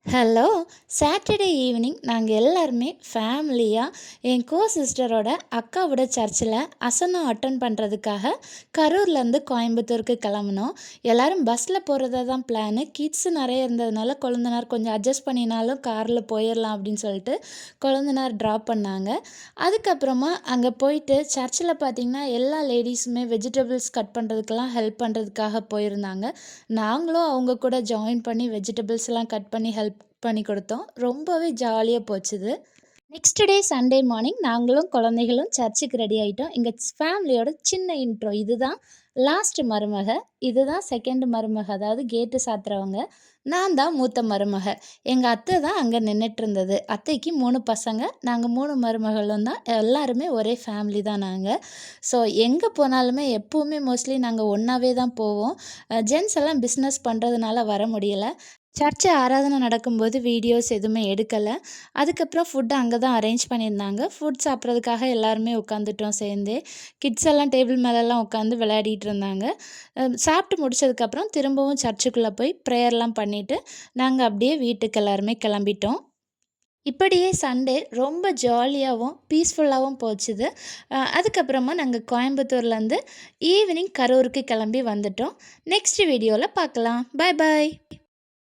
Hello! Saturday evening நாங்க எல்லாருமே ஃபேமிலியா என் சிஸ்டரோட அக்காவோட சர்ச்சில அசனம் அட்டெண்ட் பண்ணுறதுக்காக கரூர்லேருந்து கோயம்புத்தூருக்கு கிளம்புனோம். எல்லாரும் பஸ்ஸில் போறதா தான் பிளானு. கிட்ஸு நெறைய இருந்ததுனால கொழுந்தனார் கொஞ்சம் அட்ஜஸ்ட் பண்ணினாலும் காரில் போயிரலாம் அப்படின்னு சொல்லிட்டு கொழுந்தனார் ட்ராப் பண்ணாங்க. அதுக்கப்புறமா அங்கே போயிட்டு சர்ச்சில் பார்த்தீங்கன்னா, எல்லா லேடீஸுமே வெஜிடபிள்ஸ் கட் பண்ணுறதுக்கெல்லாம் ஹெல்ப் பண்ணுறதுக்காக போயிருந்தாங்க. நாங்களும் அவங்க கூட ஜாயின் பண்ணி வெஜிடபிள்ஸ்லாம் கட் பண்ணி ஹெல்ப் பண்ணி கொடுத்தோம். ரொம்பவே ஜாலியா போச்சுது. நெக்ஸ்ட் டே சண்டே மார்னிங் நாங்களும் குழந்தைகளும் சர்ச்சுக்கு ரெடி ஆயிட்டோம். எங்க ஃபேமிலியோட சின்ன இன்ட்ரோ. இதுதான் லாஸ்ட் மருமக. இதுதான் செகண்ட் மருமக. அதாவது கேட்டு சாத்துறவங்க. நான் தான் மூத்த மருமக. எங்க அத்தை தான் அங்க நின்னுட்டு இருந்தது. அத்தைக்கு 3 பசங்க. நாங்க 3 மருமகளும் தான். எல்லாருமே ஒரே ஃபேமிலி தான் நாங்க. ஸோ எங்க போனாலுமே எப்பவுமே மோஸ்ட்லி நாங்க ஒண்ணாவே தான் போவோம். ஜென்ட்ஸ் எல்லாம் பிஸ்னஸ் பண்றதுனால வர முடியல. சர்ச்சு ஆராதனை நடக்கும்போது வீடியோஸ் எதுவுமே எடுக்கல. அதுக்கப்புறம் ஃபுட் அங்க தான் அரேஞ்ச் பண்ணியிருந்தாங்க. ஃபுட் சாப்பிட்றதுக்காக எல்லாருமே உட்காந்துட்டோம் சேர்ந்தே. கிட்ஸ் எல்லாம் டேபிள் மேலலாம் உட்காந்து விளையாடிட்டு இருந்தாங்க. சாப்பிட்டு முடிச்சதுக்கப்புறம் திரும்பவும் சர்ச்சுக்குள்ள போய் ப்ரேயர்லாம் பண்ணிட்டு, நாங்க அப்படியே வீட்டுக்கு எல்லாருமே கிளம்பிட்டோம். இப்படியே சண்டே ரொம்ப ஜாலியாவும், பீஸ்ஃபுல்லாவும் போச்சுது. அதுக்கப்புறமா நாங்க கோயம்புத்தூர்லேருந்து ஈவினிங் கரூருக்கு கிளம்பி வந்துட்டோம். நெக்ஸ்ட் வீடியோல பார்க்கலாம். பாய் பாய்.